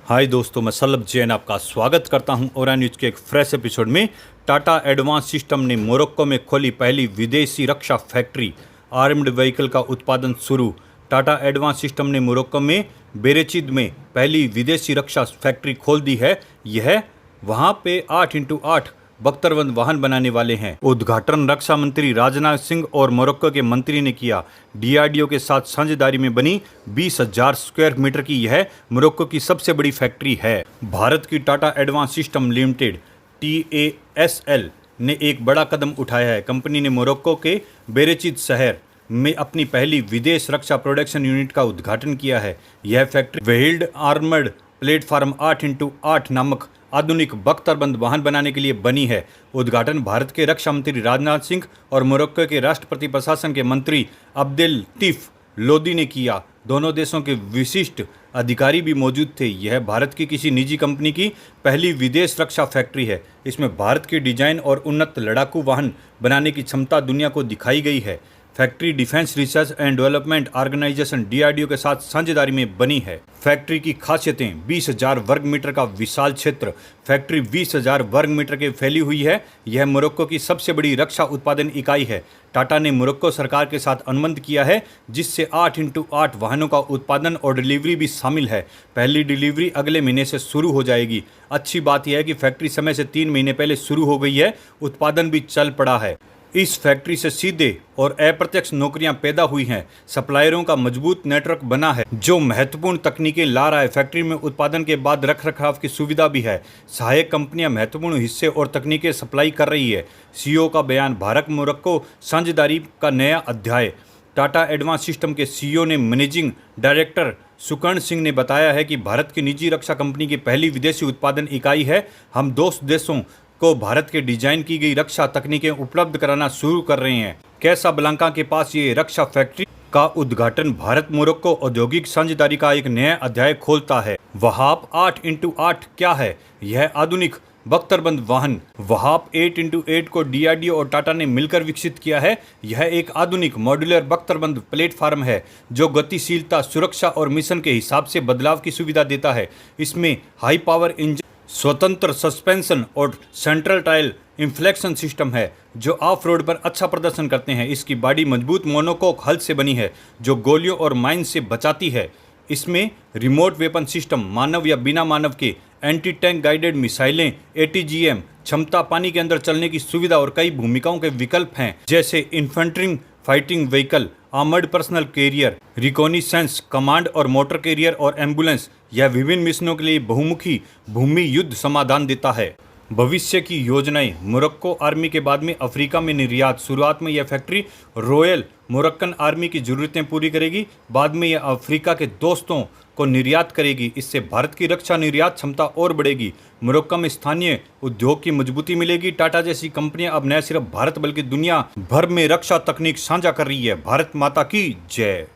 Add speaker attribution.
Speaker 1: हाय दोस्तों, मैं सल्लभ जैन आपका स्वागत करता हूं ओरा न्यूज़ के एक फ्रेश एपिसोड में। टाटा एडवांस सिस्टम ने मोरक्को में खोली पहली विदेशी रक्षा फैक्ट्री, आर्म्ड व्हीकल का उत्पादन शुरू। टाटा एडवांस सिस्टम ने मोरक्को में बेरेचिद में पहली विदेशी रक्षा फैक्ट्री खोल दी है। यह वहां पे 8x8 बख्तरबंद वाहन बनाने वाले हैं। उद्घाटन रक्षा मंत्री राजनाथ सिंह और मोरक्को के मंत्री ने किया। डीआरडीओ के साथ साझेदारी में बनी 20,000 स्क्वायर मीटर की यह मोरक्को की सबसे बड़ी फैक्ट्री है। भारत की Tata advance system limited TASL ने एक बड़ा कदम उठाया है। कंपनी ने मोरक्को के बेरेचिद शहर में अपनी पहली विदेश रक्षा प्रोडक्शन यूनिट का उद्घाटन किया है। यह factory wheeled armoured platform 8x8 नामक आधुनिक बख्तरबंद वाहन बनाने के लिए बनी है। उद्घाटन भारत के रक्षा मंत्री राजनाथ सिंह और मोरक्को के राष्ट्रपति प्रशासन के मंत्री अब्देल लतीफ लोदी ने किया। दोनों देशों के विशिष्ट अधिकारी भी मौजूद थे। यह भारत की किसी निजी कंपनी की पहली विदेश रक्षा फैक्ट्री है। इसमें भारत की डिजाइन और उन्नत लड़ाकू वाहन बनाने की क्षमता दुनिया को दिखाई गई है। Factory defence research and development organisation DRDO के साथ साझेदारी में बनी है। फैक्ट्री की खासियतें: 20,000 वर्ग मीटर का विशाल क्षेत्र। फैक्ट्री 20,000 वर्ग मीटर के फैली हुई है। यह मोरक्को की सबसे बड़ी रक्षा उत्पादन इकाई है। टाटा ने मोरक्को सरकार के साथ अनुबंध किया है, जिससे 8x8 वाहनों का उत्पादन और डिलीवरी भी शामिल है। पहली डिलीवरी अगले महीने से शुरू हो जाएगी। अच्छी बात यह है कि फैक्ट्री समय से 3 महीने पहले शुरू हो गई है। उत्पादन भी चल पड़ा है। इस फैक्ट्री से सीधे और अप्रत्यक्ष नौकरियां पैदा हुई हैं। सप्लायरों का मजबूत नेटवर्क बना है, जो महत्वपूर्ण तकनीकें ला रहा है। फैक्ट्री में उत्पादन के बाद रखरखाव की सुविधा भी है। सहायक कंपनियां महत्वपूर्ण हिस्से और तकनीकें सप्लाई कर रही है। CEO का बयान: भारत मोरक्को साझेदारी का नया अध्याय। टाटा एडवांस सिस्टम के CEO ने मैनेजिंग डायरेक्टर सुकर्ण सिंह ने बताया है कि भारत की निजी रक्षा कंपनी की पहली विदेशी उत्पादन इकाई है। हम दोस्त देशों को भारत के डिजाइन की गई रक्षा तकनीकें उपलब्ध कराना शुरू कर रहे हैं। कैसाब्लांका के पास ये रक्षा फैक्ट्री का उद्घाटन भारत मोरक्को औद्योगिक साझेदारी का एक नया अध्याय खोलता है। वहाप 8x8 क्या है? यह आधुनिक बख्तरबंद वाहन वहाप 8x8 को DRDO और टाटा ने मिलकर विकसित किया है। यह एक आधुनिक मॉड्यूलर बख्तरबंद प्लेटफॉर्म है जो गतिशीलता, सुरक्षा और मिशन के हिसाब से बदलाव की सुविधा देता है। इसमें हाई पावर इंजन, स्वतंत्र सस्पेंशन और सेंट्रल टाइल इन्फ्लेक्शन सिस्टम है जो ऑफ रोड पर अच्छा प्रदर्शन करते हैं। इसकी बॉडी मजबूत मोनोकोक हल से बनी है जो गोलियों और माइन से बचाती है। इसमें रिमोट वेपन सिस्टम, मानव या बिना मानव के एंटी टैंक गाइडेड मिसाइलें, ATGM क्षमता, पानी के अंदर चलने की सुविधा और कई भूमिकाओं के विकल्प हैं, जैसे infantry fighting vehicle, armoured personnel carrier, reconnaissance, command और मोटर कैरियर और एम्बुलेंस। यह विभिन्न मिशनों के लिए बहुमुखी भूमि युद्ध समाधान देता है। भविष्य की योजनाएं: मोरक्को आर्मी के बाद में अफ्रीका में निर्यात। शुरुआत में यह फैक्ट्री रॉयल मोरक्कन आर्मी की ज़रूरतें पूरी करेगी। बाद में यह अफ्रीका के दोस्तों को निर्यात करेगी। इससे भारत की रक्षा निर्यात क्षमता और बढ़ेगी। मोरक्को में स्थानीय उद्योग की मजबूती मिलेगी। टाटा जैसी कंपनियां अब न सिर्फ भारत बल्कि दुनिया भर में रक्षा तकनीक साझा कर रही है। भारत माता की जय।